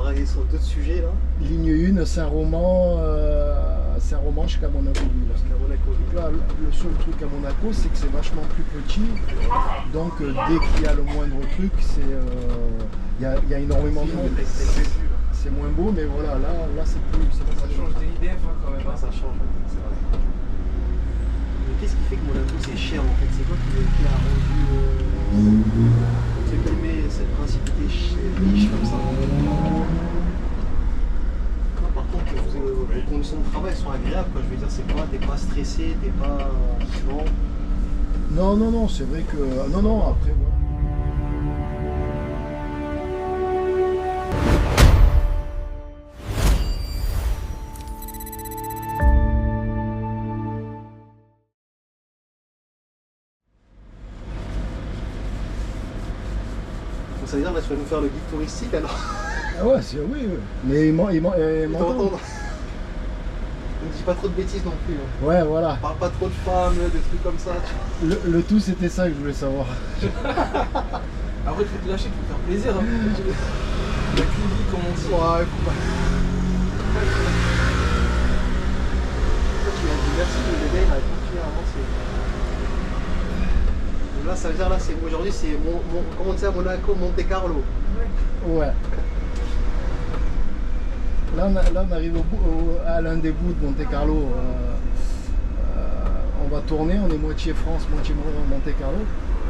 parler sur d'autres sujets là. Ligne 1, Saint-Roman jusqu'à Monaco-Ville. Jusqu'à Monaco-Ville. Là, le seul truc à Monaco, c'est que c'est vachement plus petit. Donc, dès qu'il y a le moindre truc, il y a énormément de monde. C'est moins beau, mais voilà, là c'est plus. Ça change de l'IDF quand même. Ouais, ça change, c'est vrai. Mais qu'est-ce qui fait que Monaco c'est cher en fait? C'est quoi qui a rendu entre guillemets cette principauté riche comme ça? Non, par contre, vos conditions de travail sont agréables, quoi. Je veux dire, c'est pas, t'es pas stressé, t'es pas. Non. Non, c'est vrai que. Non, après, voilà. Ça veut dire là tu vas nous faire le guide touristique alors? Ah ouais, oui. Mais il m'entend. Ne dis pas trop de bêtises non plus. Hein. Ouais, voilà. Parle pas trop de femmes, des trucs comme ça. Le tout, c'était ça que je voulais savoir. Après, tu peux te lâcher, tu peux faire plaisir. Hein. La clinique, comme on dit. Ouais, faut pas. Tu m'as dit merci de l'aider, il a continué à avancer. Là, ça veut dire, là, aujourd'hui, c'est comment on dit à Monaco, Monte Carlo. Ouais. Là, on arrive à l'un des bouts de Monte Carlo. On va tourner, on est moitié France, moitié Monte Carlo,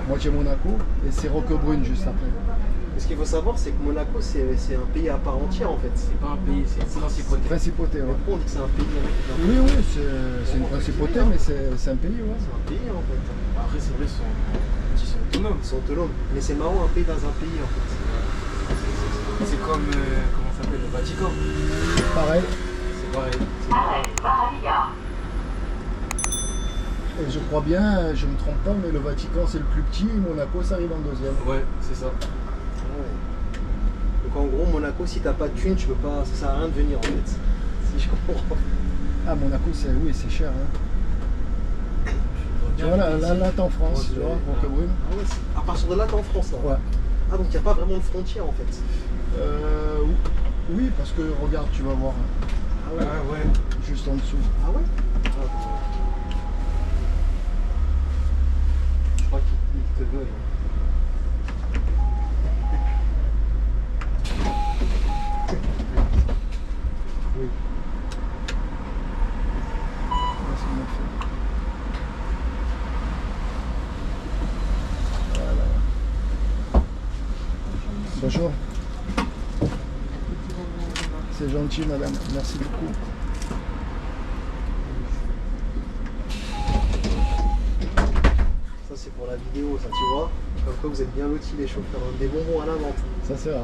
moitié Monaco, et c'est Roquebrune juste après. Ce qu'il faut savoir, c'est que Monaco, c'est un pays à part entière en fait. C'est pas un pays, c'est une principauté. Principauté, ouais. Pourquoi on dit que c'est un pays Oui, c'est une principauté, mais c'est un pays, ouais. C'est un pays en fait. Après, c'est vrai, ils sont autonomes. Ils sont autonomes. Mais c'est marrant, un pays dans un pays en fait. C'est comme, comment ça s'appelle, le Vatican. Pareil. C'est pareil. Et je crois bien, je me trompe pas, mais le Vatican c'est le plus petit, et Monaco ça arrive en deuxième. Ouais, c'est ça. Ouais. Donc en gros, Monaco, si t'as pas de thune, tu peux pas, ça sert à rien de venir en fait. Si je comprends. Ah, Monaco, oui, c'est cher. Hein. Tu vois, là t'es en France, tu vois, Roquebrune. Ah ouais, à partir de là, t'es en France là. Ouais. Ah, donc il n'y a pas vraiment de frontière en fait. Oui, parce que regarde, tu vas voir. Ah ouais. Ah ouais. Juste en dessous. Ah ouais. Je crois qu'il te veut. Oui. C'est bien fait. Voilà. Bonjour. C'est gentil, madame. Merci beaucoup. Ça c'est pour la vidéo, ça tu vois. Comme quoi vous êtes bien lotis les chauffeurs. Des bonbons à la menthe. Ça c'est rare.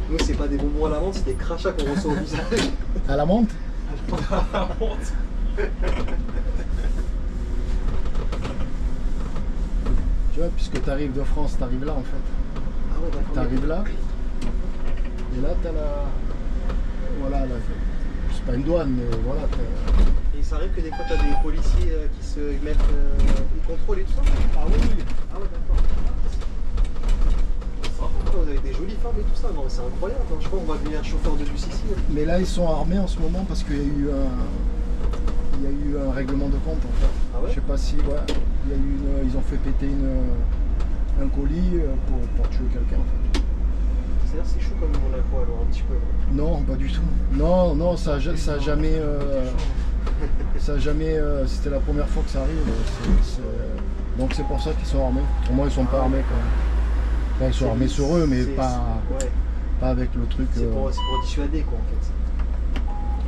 Nous c'est pas des bonbons à la menthe, c'est des crachats qu'on reçoit au visage. À la menthe? À la honte. Tu vois, puisque tu arrives de France, tu arrives là en fait. Ah ouais, d'accord. Tu arrives là. Et là, tu as la. Voilà, là. C'est pas une douane, mais voilà. Et ça arrive que des fois tu as des policiers qui se mettent. Ils contrôlent et tout ça? Ah oui, oui. Ah ouais, d'accord. Vous avez des jolies femmes et tout ça, non mais c'est incroyable, hein. Je crois qu'on va devenir chauffeur de bus ici. Hein. Mais là, ils sont armés en ce moment parce qu'il y a eu un règlement de compte en fait. Ah ouais? Je sais pas si, ouais, ils ont fait péter un colis pour tuer quelqu'un en fait. C'est-à-dire c'est chaud comme Monaco alors un petit peu. Non, pas du tout. Non, ça a jamais. C'était la première fois que ça arrive. Donc c'est pour ça qu'ils sont armés. Pour moi, ils sont pas armés quand même. Enfin, ils sont armés sur eux, mais pas avec le truc. C'est pour dissuader quoi en fait.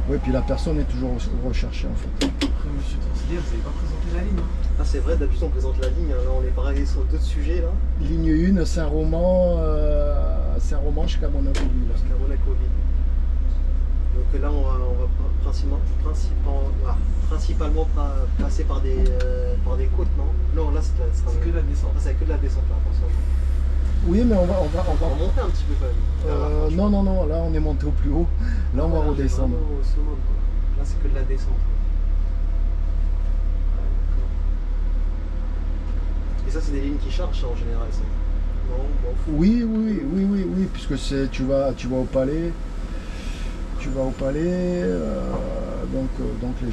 Oui, puis la personne est toujours recherchée en fait. Après, monsieur Transider, vous n'avez pas présenté la ligne. Ah c'est vrai, d'habitude on présente la ligne, hein. Là on est parlé sur d'autres sujets là. Ligne 1, Saint-Roman jusqu'à Monaco-Ville. Jusqu'à Monaco-Ville. Donc là on va principalement passer par des côtes, non? Non, là c'est C'est que de la descente. Ah, c'est que de la descente là, attention. Oui, mais on va On va remonter un petit peu quand même. non, là on est monté au plus haut. Là on va redescendre. Au summum, quoi. Là c'est que de la descente. Ouais, d'accord. Et ça c'est des lignes qui chargent en général ça. Non, bon. Oui, puisque tu vas au palais. Tu vas au palais, donc les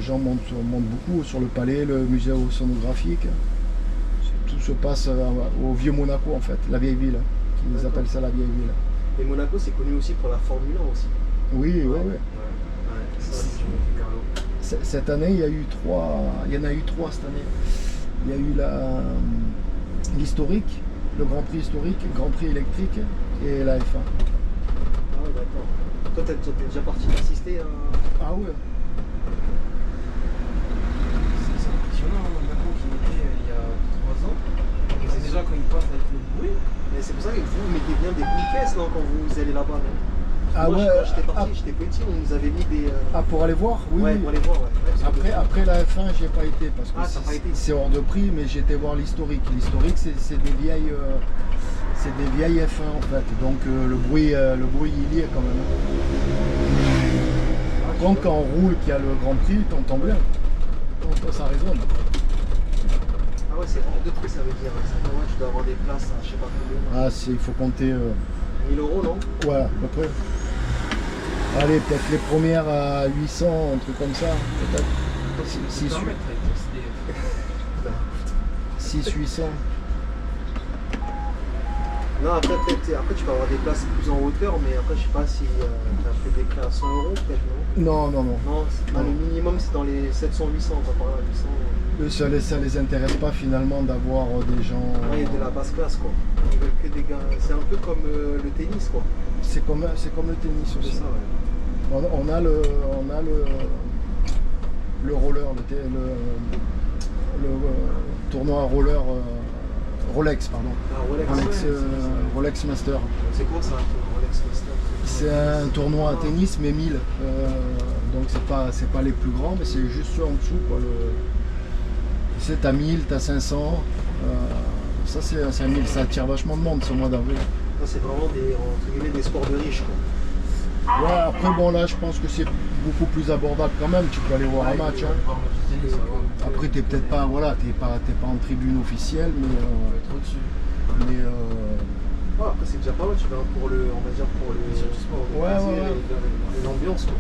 gens montent beaucoup sur le palais, le musée océanographique. Tout se passe au vieux Monaco en fait, la vieille ville. Ils D'accord. appellent ça la vieille ville. Et Monaco, c'est connu aussi pour la Formule 1 aussi. Oui. Ça, Cette année, il y en a eu trois cette année. Il y a eu l'historique, le Grand Prix historique, le Grand Prix électrique et la F1. Ah ouais, d'accord. Toi, t'es déjà parti assister à... Ah ouais. C'est impressionnant, Monaco qui était il y a 3 ans. Et c'est déjà quand il passe avec le bruit. Mais c'est pour ça que vous mettez bien des boules caisses non, quand vous allez là-bas, non? Ah Moi, ouais. quand j'étais parti, j'étais petit, on nous avait mis des... Ah, pour aller voir? Oui. Ouais, pour aller voir, ouais. Ouais, parce que- Après la F1, j'ai pas été parce que Ah, t'as pas été. c'est hors de prix, mais j'ai été voir l'historique. L'historique, c'est des vieilles F1 en fait. Donc le bruit il y est quand même. Par contre, quand on roule, qu'il y a le Grand Prix, t'entends bien. Ça résonne. Ah ouais, c'est hors de prix, ça veut dire. Ça veut dire que tu dois avoir des places à je sais pas combien. Ah, il faut compter. 1000 €, non? Ouais, à peu près. Allez, peut-être les premières à 800, un truc comme ça. Peut-être. Si Si, tu peux permettre avec ton CDF. 600-800. Non, après, après, tu peux avoir des places plus en hauteur, mais après, je sais pas si tu as fait des prix à 100 €, peut-être, non? Non. Non, le minimum, c'est dans les 700-800, on va parler à 800. Ça les intéresse pas finalement d'avoir des gens. Ouais, il y a de la basse classe, quoi. Ils veulent que des gars. C'est un peu comme le tennis, quoi. C'est comme le tennis C'est aussi. ça, ouais. On a le roller, le tournoi roller Rolex, pardon. Ah, Rolex, Rolex Master. c'est quoi ça, un Rolex Master? C'est un tournoi à tennis, mais 1000. Donc c'est pas les plus grands, mais c'est juste ceux en dessous, quoi. T'as 1000, t'as 500. Ça c'est 1000, ça attire vachement de monde ce mois d'avril. Ça, c'est vraiment entre guillemets, des sports de riches, quoi. Ouais, après bon là je pense que c'est beaucoup plus abordable quand même, tu peux aller voir un match. Hein. Après t'es peut-être pas, voilà, t'es pas en tribune officielle, Trop dessus. mais Ouais, après, c'est déjà pas mal, tu vas pour le, on va dire, pour le sport. Ouais. L'ambiance, quoi.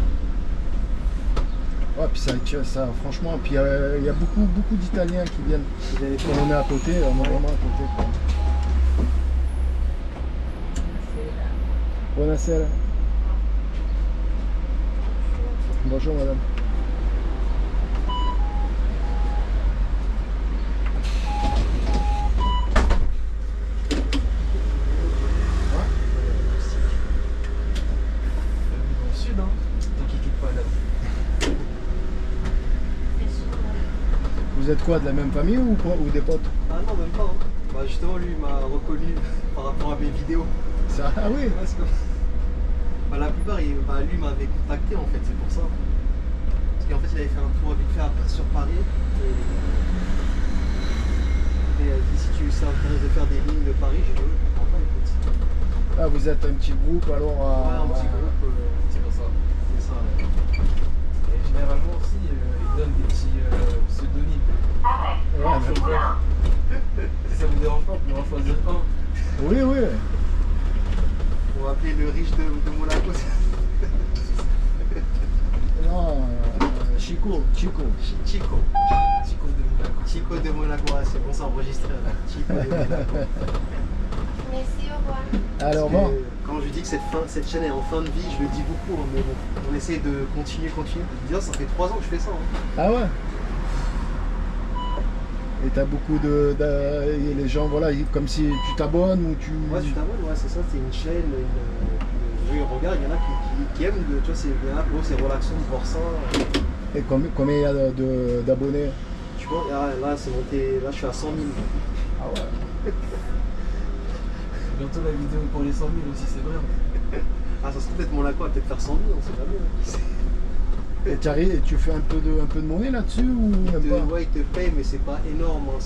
ouais, puis ça franchement, puis il y a beaucoup d'Italiens qui viennent. Vous allez Quand on est à côté, on est vraiment à côté. Quoi. Buonasera. Bonjour madame. Dans le sud, hein. Tant qu'il quitte pas là. Vous êtes quoi, de la même famille ou des potes? Ah non, même pas. Hein. Bah, justement, lui, il m'a reconnu par rapport à mes vidéos. Ah oui. Ouais, c'est comme... Bah, la plupart, lui m'avait contacté en fait, c'est pour ça. Parce qu'en fait, il avait fait un tour vite fait sur Paris. Et il a dit si tu t'intéresse de faire des lignes de Paris, j'ai dit oui, pourquoi pas, écoute. Ah, vous êtes un petit groupe alors Ouais, un petit groupe, C'est pour ça. c'est ça. Ouais. Et généralement aussi, ils donnent des petits pseudonymes. Ouais, Chauffeur. Si ça vous dérange pas, on pourra en choisir un. oui. On va appeler le riche de Monaco. Non, Chico. Chico. Chico de Monaco. Chico de Monaco, ouais, c'est bon, c'est enregistré là. Chico de Monaco. Merci, au revoir. Alors Parce bon, que quand je dis que cette chaîne est en fin de vie, je le dis beaucoup, hein, mais bon, on essaie de continuer. Déjà, ça fait 3 ans que je fais ça. Hein. ah ouais. Et t'as beaucoup et les gens, voilà, comme si tu t'abonnes ou tu... Ouais, tu t'abonnes, ouais, c'est ça, c'est une chaîne, je regarde, il y en a qui aiment, tu vois, il y en a pour eux, c'est relaxant de voir ça. Et combien il y a d'abonnés? Tu vois, là, c'est monté, là, je suis à 100 000. Ah ouais. Bientôt la vidéo pour les 100 000 aussi, c'est vrai. Ah, ça serait peut-être Monaco, va peut-être faire 100 000, on sait jamais. Et tu fais un peu de monnaie là-dessus ou même pas? Ouais, ils te payent, mais c'est pas énorme. Hein.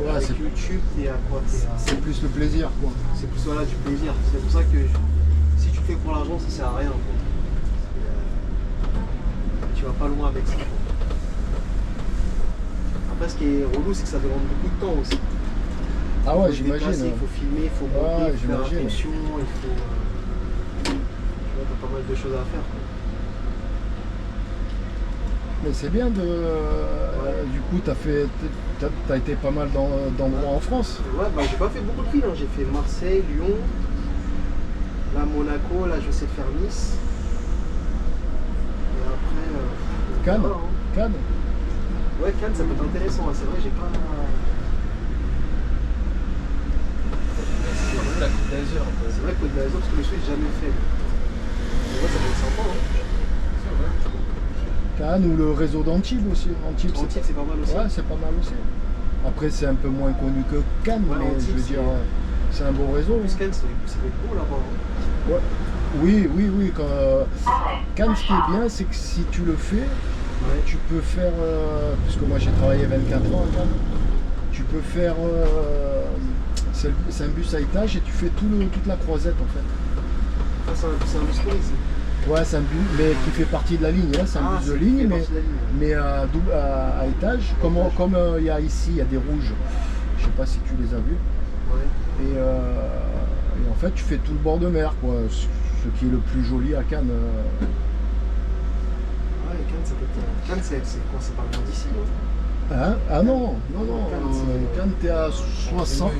Ouais, avec c'est- YouTube, t'es à quoi? C'est plus le plaisir, quoi. C'est plus voilà, du plaisir. C'est pour ça que si tu fais pour l'argent, ça sert à rien. Quoi. Tu vas pas loin avec ça. Quoi. Après, ce qui est relou, c'est que ça demande beaucoup de temps aussi. Ah ouais, se j'imagine. déplacer, il faut filmer, il faut Ouais, monter, il faut faire j'imagine. attention, il faut. Tu vois, t'as pas mal de choses à faire. Quoi. Mais c'est bien de. Du coup, t'as été pas mal d'endroits en France. Ouais, bah j'ai pas fait beaucoup de villes, hein. J'ai fait Marseille, Lyon, là Monaco, là je sais faire Nice. Et après. Cannes. voilà, hein. Cannes. Ouais, Cannes ça peut être intéressant, hein. C'est vrai, j'ai pas. C'est la Côte d'Azur un peu. C'est vrai que Côte d'Azur, parce que le Suisse, j'ai jamais fait. Mais ouais, ça peut être sympa, hein. Cannes ou le réseau d'Antibes aussi. Antibes, Antibes, c'est pas mal aussi. Ouais, c'est pas mal aussi. Après, c'est un peu moins connu que Cannes, Ouais, mais Antibes, je veux c'est- dire, c'est un beau réseau. En plus, Cannes, ça peut être beau là-bas. Hein. Ouais. Oui. Cannes, ce qui est bien, c'est que si tu le fais, Ouais. tu peux faire, puisque moi j'ai travaillé 24 ans à Cannes, tu peux faire, c'est un bus à étage et tu fais toute la croisette en fait. Ça, c'est un bus police. Ouais, c'est un bus, mais qui fait partie de la ligne, hein, c'est un bus de ligne, mais à étage, comme il y a ici, il y a des rouges, je sais pas si tu les as vus, Ouais. et en fait tu fais tout le bord de mer, quoi, ce qui est le plus joli à Cannes. Ouais, Cannes, ça peut être. Cannes, c'est quoi? C'est pas loin d'ici, non? Hein? Ah non, Cannes, Cannes t'es à 60,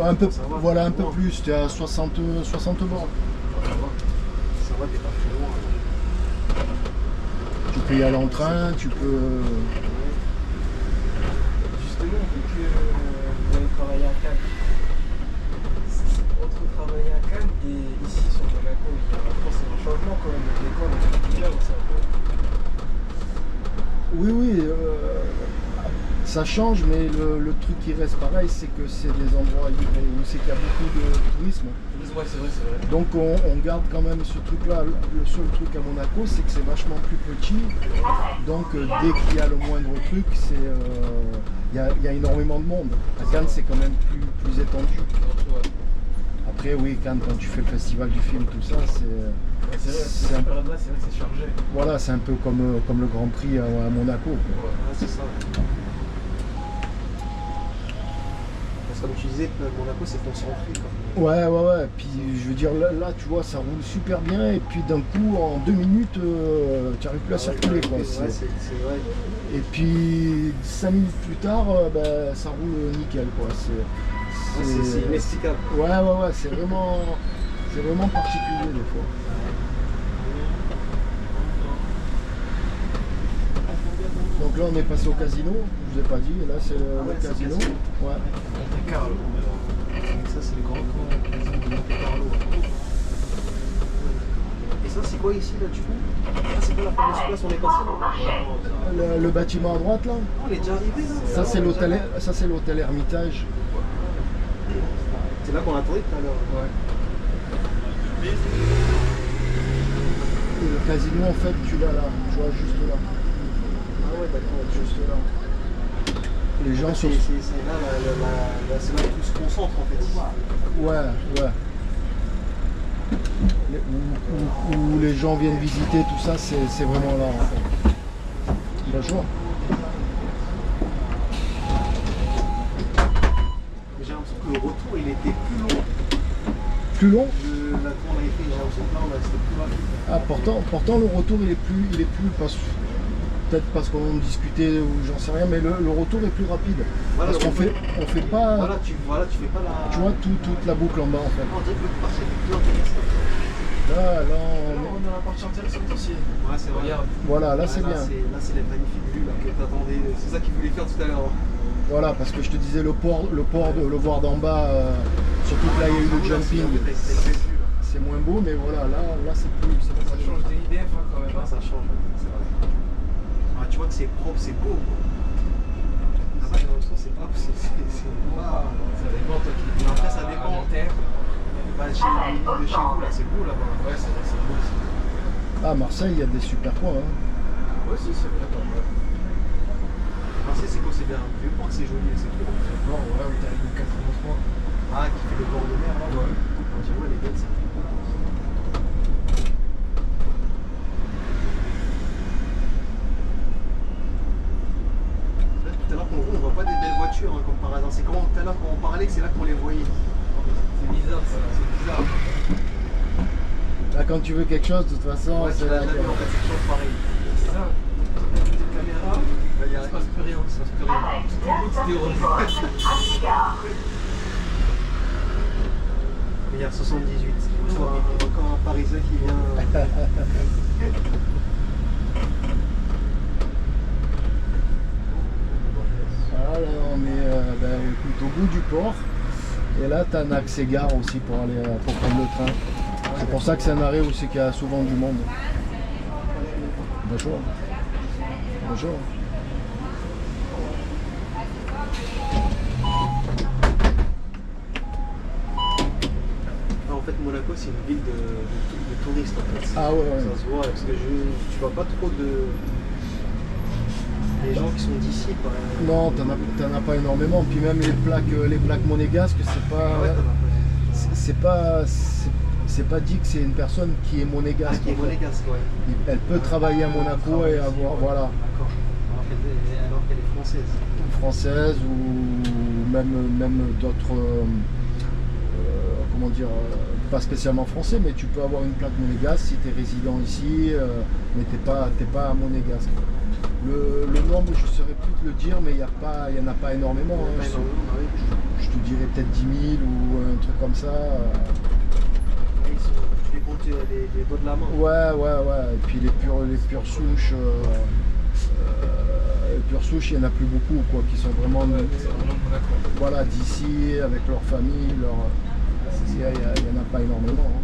un peu, voilà, un peu plus, t'es à 60 bornes. Ça va, t'es pas très loin. Tu peux y aller en train, tu peux... Justement, vu que vous avez travaillé à Cannes, entre travailler à Cannes et ici sur Monaco, il y a forcément un changement quand même de l'école entre plusieurs, ça Oui, ça change, mais le truc qui reste pareil, c'est que c'est des endroits où c'est qu'il y a beaucoup de tourisme. Ouais, c'est vrai. Donc on garde quand même ce truc-là. Le seul truc à Monaco, c'est que c'est vachement plus petit. Donc dès qu'il y a le moindre truc, il y a énormément de monde. À Cannes, c'est quand même plus étendu. Après, oui, Cannes, quand tu fais le festival du film, tout ça, C'est vrai, cette période-là, c'est vrai que c'est chargé. voilà, c'est un peu comme le Grand Prix à Monaco, quoi. Ouais, c'est ça. Parce que comme tu disais, Monaco, c'est concentré. Quoi. Ouais. Puis je veux dire, là, tu vois, ça roule super bien. Et puis d'un coup, en 2 minutes, tu n'arrives plus à circuler, quoi. Ouais, c'est vrai. Et puis 5 minutes plus tard, ça roule nickel, quoi. C'est inexplicable. Ouais, c'est vraiment particulier des fois. Donc là, on est passé au casino, je vous ai pas dit, et là c'est le c'est le casino. casino. Ouais. Monte Carlo. Donc ça, c'est le grand camp de Monte Carlo. Et ça, c'est quoi ici, là, du coup? Ah, c'est pas la fameuse place où on est passé, là? Le bâtiment à droite là, On est déjà arrivé, là? ça c'est l'hôtel Hermitage. C'est là qu'on attendait tout à l'heure. Et le casino en fait tu l'as là, tu vois juste là. Ah ouais, d'accord. Juste là. Les gens sont. C'est là, c'est là où tout se concentre, en fait. Ouais. Où les gens viennent visiter, tout ça, c'est vraiment là en fait. Bonjour. Mais j'ai l'impression que le retour, il était plus long. Plus long? La tour, on avait fait, j'ai l'impression que là, c'était plus rapide. Ah, pourtant le retour il est plus peut-être parce qu'on discutait ou j'en sais rien, mais le retour est plus rapide. Voilà, Parce qu'on fait pas, Voilà, tu fais pas la. tu vois, toute la boucle en bas en fait. On dirait que l'autre partie était plus intéressante. Là, Là, on a la partie intéressante aussi. Ouais, c'est vrai. Regarde. voilà, là c'est bien. Là, c'est la magnifique vue là, que t'attendais. C'est ça qu'ils voulaient faire tout à l'heure. Voilà, parce que je te disais le voir d'en bas, surtout que là il y a eu le jumping, c'est moins beau, mais voilà, là c'est plus. Ça change des IDF hein, quand même. Ah, ça change, c'est vrai. Ah, tu vois que c'est propre, c'est beau. Là-bas, j'ai l'impression que c'est propre, c'est pas. Ça dépend, toi qui Après, ça dépend. Terre. Bah, de chez vous, là, c'est beau là-bas. Ouais, c'est vrai, c'est beau aussi. Ah, Marseille, il y a des super coins. Hein. Ouais, si, c'est vrai, pas mal. Marseille, c'est quoi? C'est bien un vieux port, c'est joli, c'est cool. Bon, ouais, où t'as le 83. Ah, qui fait le bord de mer là? Ouais. J'avoue, elle est belle, ça. Tout à l'heure qu'on roule, on voit pas des belles voitures hein, comme par hasard. C'est comment tout à l'heure quand on parlait quand tu veux quelque chose, de toute façon, Ouais, c'est tu là l'as jamais, en fait, c'est toujours pareil. C'est ça. Petite caméra, Bah, il se passe plus rien. Ça se passe plus rien. Tout est beau, tout est rose. Regarde, 78. Encore un Parisien qui vient. Voilà, on est écoute, au bout du port. Et là, tu as un accès gare aussi pour prendre le train. C'est pour ça que c'est un arrêt où c'est qu'il y a souvent du monde. Bonjour. Bonjour. En fait, Monaco, c'est une ville de touristes en fait. Ah ouais. Ça se voit, parce que tu vois pas trop de. Les gens qui sont d'ici, par exemple. Non, t'en as pas énormément. Puis même les plaques monégasques, Ah ouais, t'en as pas. c'est pas dit que c'est une personne qui est Ah, monégasque. qui est en fait. monégasque, ouais. Elle peut travailler à Monaco et avoir, voilà, D'accord. Alors qu'elle est française. française ou même d'autres, comment dire, pas spécialement français, mais tu peux avoir une plaque monégasque si tu es résident ici, mais t'es pas monégasque. Le nombre, je ne saurais plus te le dire, mais il n'y en a pas énormément. Hein. Pas énormément, bah oui. Je te dirais peut-être 10 000 ou un truc comme ça. Tu les comptes les doigts de la main. Ouais. Et puis les pures souches, il n'y en a plus beaucoup, quoi, qui sont vraiment, C'est vraiment Monaco. voilà, d'ici, avec leur famille, il n'y en a pas énormément. Hein.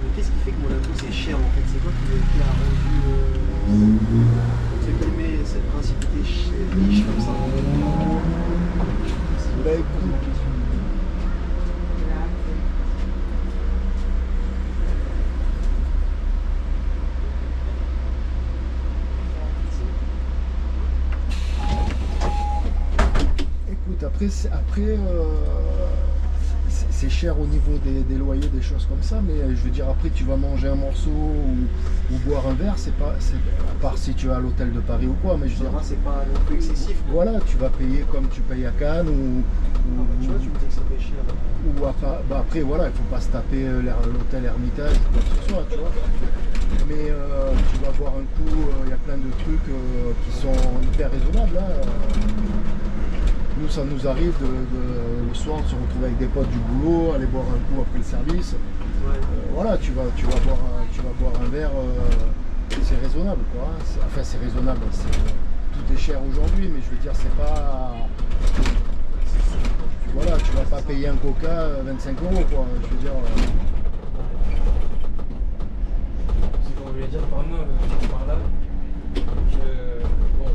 Mais qu'est-ce qui fait que Monaco c'est cher en fait? C'est quoi qui a rendu entre guillemets cette principauté riche comme ça? Bah, écoute, après, c'est cher au niveau des loyers, des choses comme ça, mais je veux dire, après tu vas manger un morceau ou boire un verre, à part si tu vas à l'hôtel de Paris ou quoi, mais je veux dire, C'est pas non plus excessif. voilà, tu vas payer comme tu payes à Cannes Tu vois, tu me dis que ça fait cher. ou après voilà, il faut pas se taper l'hôtel Hermitage ou quoi que ce soit, tu vois. Mais tu vas voir un coup, il y a plein de trucs qui sont hyper raisonnables. Hein. Nous, ça nous arrive le soir de se retrouver avec des potes du boulot, aller boire un coup après le service. Ouais. Voilà, tu vas boire un verre, c'est raisonnable, quoi. Hein. Enfin, c'est raisonnable. Tout est cher aujourd'hui, mais je veux dire, c'est pas. Voilà, tu vas pas payer un coca 25 €, quoi. Je veux dire. C'est qu'on voulait dire par là. Bon,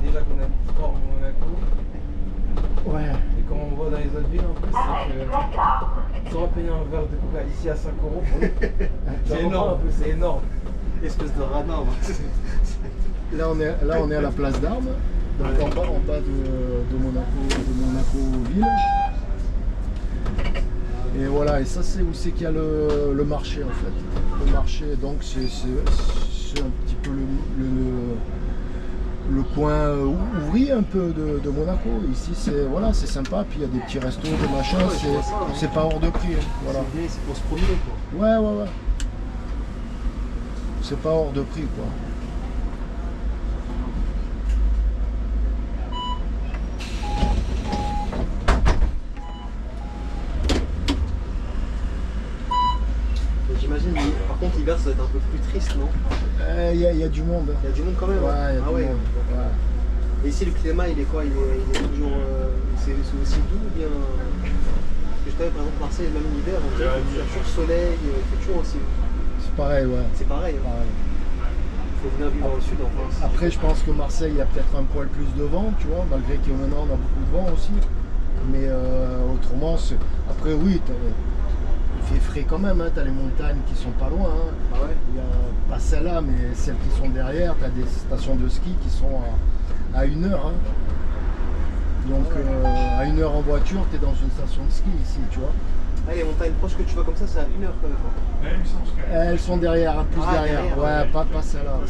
déjà qu'on habite hors Monaco. Ouais. Et comme on voit dans les autres villes en plus, c'est que tu auras payé un verre de coca ici à 5 € pour nous. C'est énorme un peu, c'est énorme. Espèce de radin. Là, on est à la place d'Armes, donc en bas de Monaco ville. Et voilà, et ça c'est où c'est qu'il y a le marché en fait. Le marché, donc c'est un petit peu le coin ouvrier un peu de Monaco. Ici c'est sympa, puis il y a des petits restos, des machins, c'est pas hors de prix. Hein, voilà. C'est pour se promener quoi. Ouais. C'est pas hors de prix quoi. J'imagine, par contre l'hiver ça doit être un peu plus triste, non? Il y a du monde. Il y a du monde quand même. Ouais, hein. il y a Ah du ouais. monde. Ouais. Et ici le climat il est quoi? Il est toujours. C'est aussi doux ou bien. Parce que je t'avais par exemple Marseille, même l'hiver, on dirait qu'il y a toujours soleil, il fait toujours aussi. C'est pareil, ouais. C'est pareil. Hein. Pareil. Il faut venir vivre au sud en France. Après, je pense que Marseille, il y a peut-être un poil plus de vent, tu vois, malgré qu'il y a maintenant on a beaucoup de vent aussi. Mais autrement, après, oui, il fait frais quand même, hein. Tu as les montagnes qui sont pas loin. Hein. Ah ouais? Il y a pas celles-là, mais celles qui sont derrière, tu as des stations de ski qui sont à 1 heure. Hein. Donc à 1 heure en voiture, tu es dans une station de ski ici, tu vois. Ah, les montagnes proches que tu vois comme ça, c'est à 1 heure quand même. Elles sont derrière, plus Ah, derrière. derrière, Ouais, ouais. pas celle-là.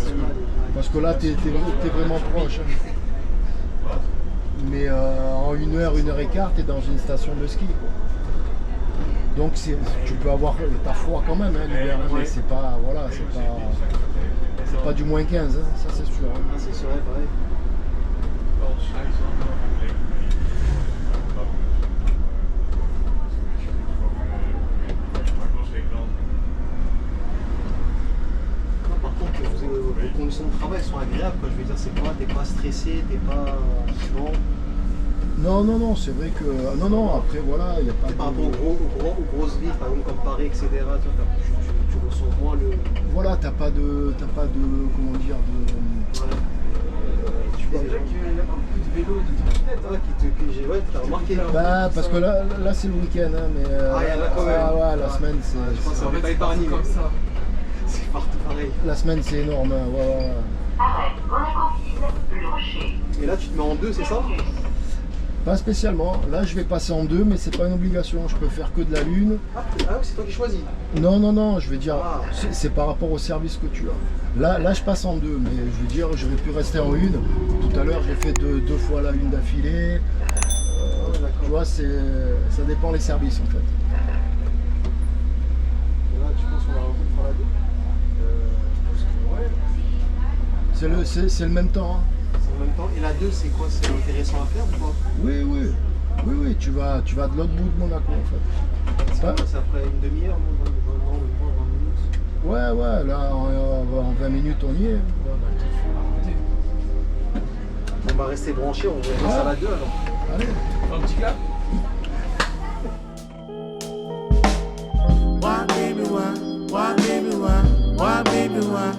Parce que là, tu es vraiment proche. Hein. Mais en 1 heure, 1 heure et quart, tu es dans une station de ski. Quoi. Donc tu peux avoir ta froid quand même hein, l'hiver, hein, mais c'est pas voilà, c'est pas du moins 15, hein, ça c'est sûr. Hein. Ah, c'est sûr, ouais, pareil. Non, par contre, vos conditions de travail sont agréables, quoi. Je veux dire, c'est quoi? T'es pas stressé, t'es pas. Non. Non, c'est vrai que. Non, après voilà, il n'y a pas. Par rapport aux grosses villes, par exemple comme Paris, etc., tu ressens moins le. Voilà, t'as pas de. Comment dire, de. Ouais. Tu vois, déjà qu'il y a beaucoup de vélos, de trottinettes. Ouais, t'as remarqué. Bah, parce que là c'est le week-end, hein, mais. Ah, il y en a quand même. Ouais, la semaine c'est. Je pense que ça En va fait, pas c'est parti épargné. comme ça. C'est partout pareil. La semaine c'est énorme, hein, ouais. Et là, tu te mets en deux, c'est ça? Pas spécialement. Là je vais passer en 2, mais c'est pas une obligation. Je peux faire que de la lune. Ah, c'est toi qui choisis. Non, je veux dire, Ah. c'est par rapport au service que tu as. Là je passe en 2, mais je veux dire, j'aurais pu rester en 1. Tout à l'heure j'ai fait deux fois la une d'affilée. Tu vois, ça dépend les services en fait. Et là, tu penses qu'on va faire la 2? C'est le même temps. Hein. C'est en même temps. Et la 2, c'est quoi? C'est intéressant à faire ou pas? Oui, tu vas de l'autre bout de Monaco en fait. C'est après une demi-heure, non? 20 minutes. Ouais, là en 20 minutes on y est. On va rester branché, on va passer à la 2 alors. Allez. Un petit clap. Why, baby, why? Why, baby, why? Why, baby, why?